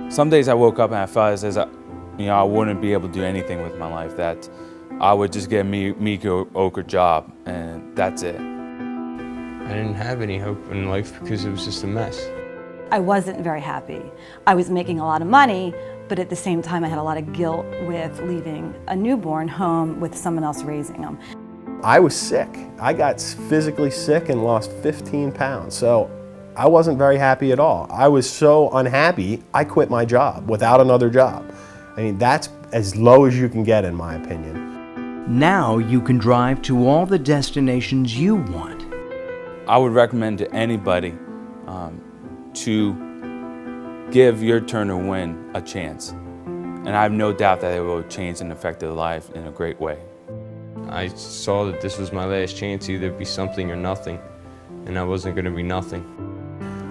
Some days I woke up and I felt as I wouldn't be able to do anything with my life, that I would just get a mediocre job and that's it. I didn't have any hope in life because it was just a mess. I wasn't very happy. I was making a lot of money, but at the same time I had a lot of guilt with leaving a newborn home with someone else raising them. I was sick. I got physically sick and lost 15 pounds. So I wasn't very happy at all. I was so unhappy, I quit my job without another job. I mean, that's as low as you can get, in my opinion. Now you can drive to all the destinations you want. I would recommend to anybody to give Your Turn to Win a chance. And I have no doubt that it will change and affect their life in a great way. I saw that this was my last chance, either be something or nothing, and I wasn't going to be nothing.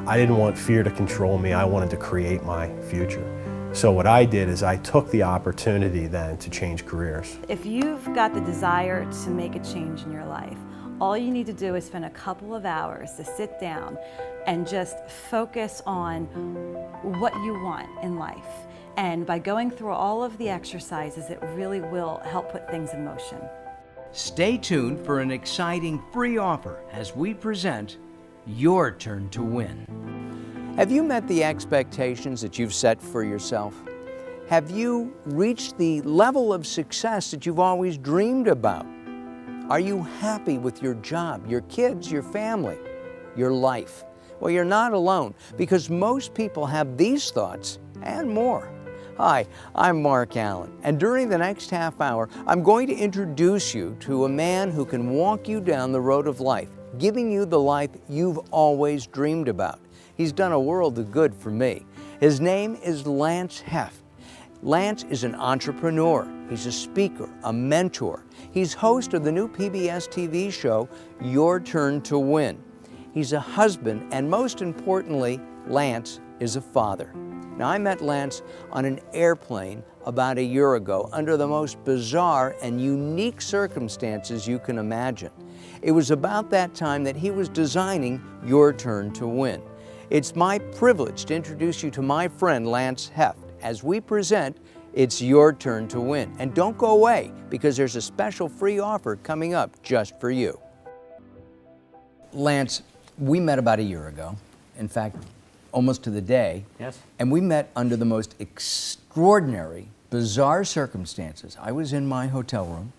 I didn't want fear to control me. I wanted to create my future. So what I did is I took the opportunity then to change careers. If you've got the desire to make a change in your life, all you need to do is spend a couple of hours to sit down and just focus on what you want in life. And by going through all of the exercises, it really will help put things in motion. Stay tuned for an exciting free offer as we present Your Turn to Win. Have you met the expectations that you've set for yourself? Have you reached the level of success that you've always dreamed about? Are you happy with your job, your kids, your family, your life? Well, you're not alone, because most people have these thoughts and more. Hi, I'm Mark Allen, and during the next half hour, I'm going to introduce you to a man who can walk you down the road of life, giving you the life you've always dreamed about. He's done a world of good for me. His name is Lance Heft. Lance is an entrepreneur. He's a speaker, a mentor. He's host of the new PBS TV show, Your Turn to Win. He's a husband, and most importantly, Lance is a father. Now, I met Lance on an airplane about a year ago under the most bizarre and unique circumstances you can imagine. It was about that time that he was designing Your Turn to Win. It's my privilege to introduce you to my friend Lance Heft as we present It's Your Turn to Win. And don't go away, because there's a special free offer coming up just for you. Lance, we met about a year ago. In fact, almost to the day. Yes. And we met under the most extraordinary, bizarre circumstances. I was in my hotel room,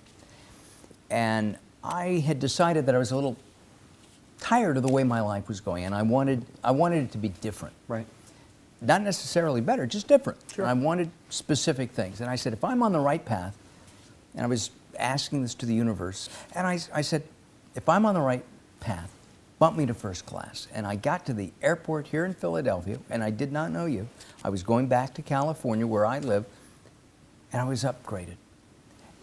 and I had decided that I was a little tired of the way my life was going, and I wanted it to be different. Right. Not necessarily better, just different. Sure. I wanted specific things. And I said, if I'm on the right path, and I was asking this to the universe, and I said, if I'm on the right path, bump me to first class. And I got to the airport here in Philadelphia, and I did not know you. I was going back to California, where I live, and I was upgraded.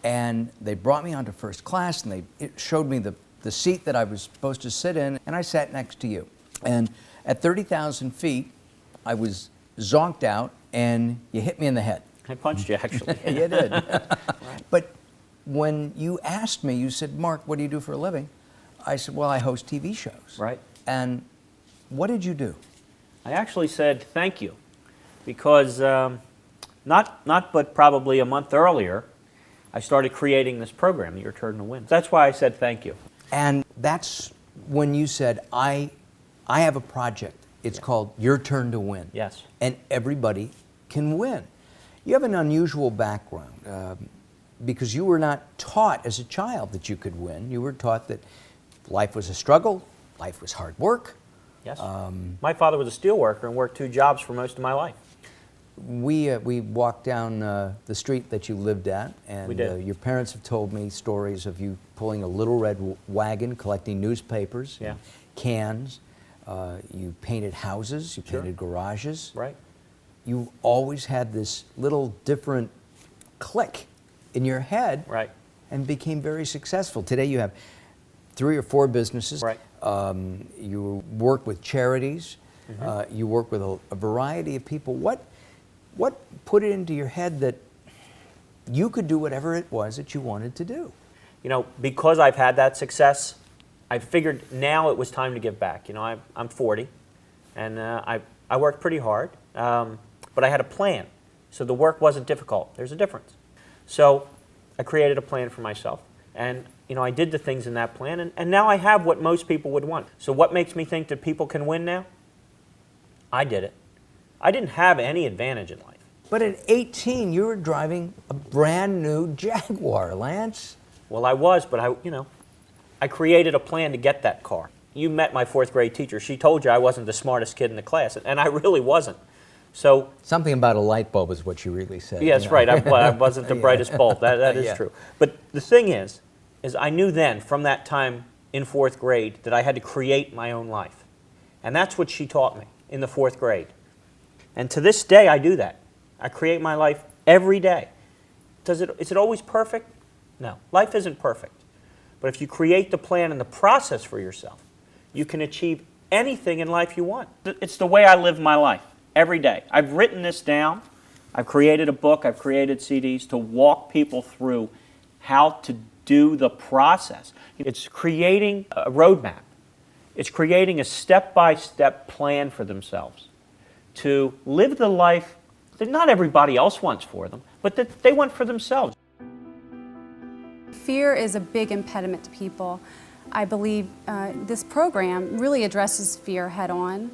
And they brought me onto first class, and it showed me the seat that I was supposed to sit in, and I sat next to you. And at 30,000 feet, I was zonked out, and you hit me in the head. I punched you, actually. You did. But when you asked me, you said, Mark, what do you do for a living? I said, well, I host TV shows. Right. And what did you do? I actually said thank you, because not but probably a month earlier, I started creating this program, Your Turn to Win. That's why I said thank you. And that's when you said, I have a project. It's called Your Turn to Win. Yes. And everybody can win. You have an unusual background because you were not taught as a child that you could win. You were taught that life was a struggle, life was hard work. Yes. My father was a steel worker and worked 2 jobs for most of my life. We walked down the street that you lived at, and We did. Your parents have told me stories of you pulling a little red wagon, collecting newspapers, Yeah. cans. You painted houses, you Sure. painted garages. Right. You always had this little different click in your head, Right. and became very successful. Today you have 3 or 4 businesses. Right. You work with charities. Mm-hmm. You work with a variety of people. What put it into your head that you could do whatever it was that you wanted to do? You know, because I've had that success, I figured now it was time to give back. You know, I'm 40, and I worked pretty hard. but I had a plan. So the work wasn't difficult. There's a difference. So I created a plan for myself. And I did the things in that plan, and now I have what most people would want. So what makes me think that people can win now? I did it. I didn't have any advantage in life. But at 18, you were driving a brand new Jaguar, Lance. Well, I was, but I created a plan to get that car. You met my 4th grade teacher. She told you I wasn't the smartest kid in the class, and I really wasn't. So something about a light bulb is what you really said. Yeah, that's right. I wasn't the brightest bulb. That is true. But the thing is I knew then, from that time in 4th grade, that I had to create my own life. And that's what she taught me in the 4th grade. And to this day, I do that. I create my life every day. Is it always perfect? No. Life isn't perfect. But if you create the plan and the process for yourself, you can achieve anything in life you want. It's the way I live my life every day. I've written this down. I've created a book. I've created CDs to walk people through how to do the process. It's creating a roadmap. It's creating a step-by-step plan for themselves to live the life that not everybody else wants for them, but that they want for themselves. Fear is a big impediment to people. I believe this program really addresses fear head-on.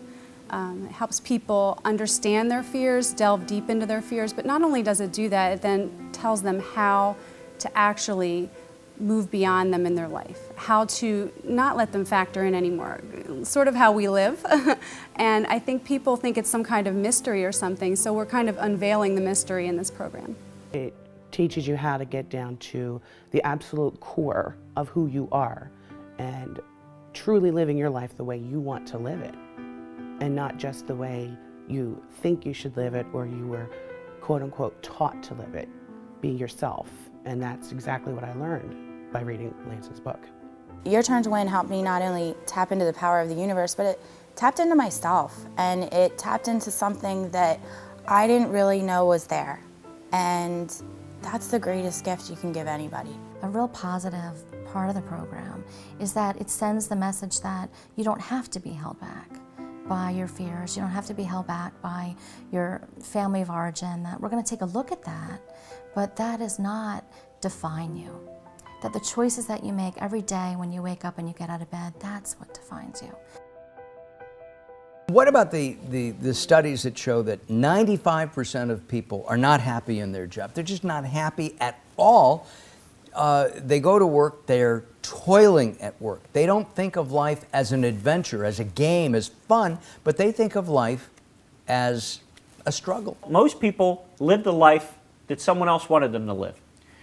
It helps people understand their fears, delve deep into their fears, but not only does it do that, it then tells them how to actually move beyond them in their life, how to not let them factor in anymore, sort of how we live. And I think people think it's some kind of mystery or something, so we're kind of unveiling the mystery in this program. It teaches you how to get down to the absolute core of who you are and truly living your life the way you want to live it, and not just the way you think you should live it or you were quote unquote taught to live it. Be yourself. And that's exactly what I learned by reading Lance's book. Your Turn to Win helped me not only tap into the power of the universe, but it tapped into myself, and it tapped into something that I didn't really know was there. And that's the greatest gift you can give anybody. A real positive part of the program is that it sends the message that you don't have to be held back by your fears. You don't have to be held back by your family of origin. That we're going to take a look at that, but that does not define you. That the choices that you make every day when you wake up and you get out of bed, that's what defines you. What about the studies that show that 95% of people are not happy in their job? They're just not happy at all. They go to work, they're toiling at work. They don't think of life as an adventure, as a game, as fun, but they think of life as a struggle. Most people live the life that someone else wanted them to live.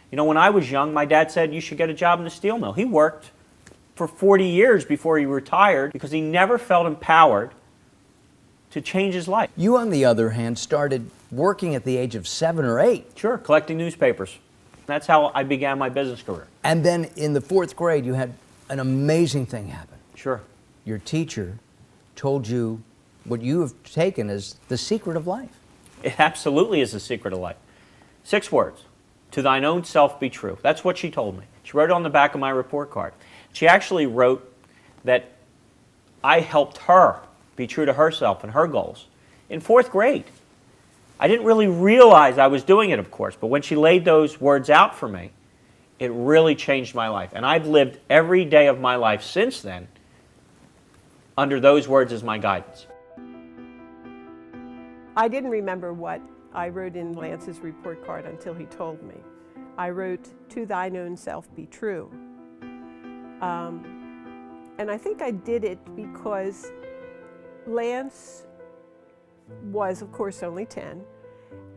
When I was young, my dad said you should get a job in the steel mill. He worked for 40 years before he retired because he never felt empowered to change his life. You, on the other hand, started working at the age of 7 or 8. Sure, collecting newspapers. That's how I began my business career. And then in the 4th grade, you had an amazing thing happen. Sure. Your teacher told you what you have taken as the secret of life. It absolutely is the secret of life. 6 words. To thine own self be true. That's what she told me. She wrote it on the back of my report card. She actually wrote that I helped her be true to herself and her goals in 4th grade. I didn't really realize I was doing it, of course, but when she laid those words out for me, it really changed my life. And I've lived every day of my life since then under those words as my guidance. I didn't remember what I wrote in Lance's report card until he told me. I wrote, to thine own self be true. And I think I did it because Lance was, of course, only 10,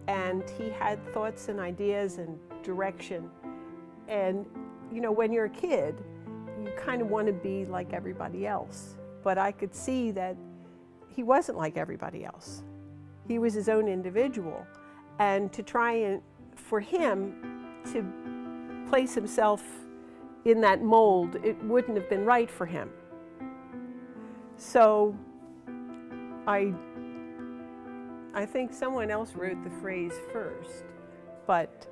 and he had thoughts and ideas and direction. And, when you're a kid, you kind of want to be like everybody else. But I could see that he wasn't like everybody else. He was his own individual. And to try and, for him to place himself in that mold, it wouldn't have been right for him. So I think someone else wrote the phrase first, but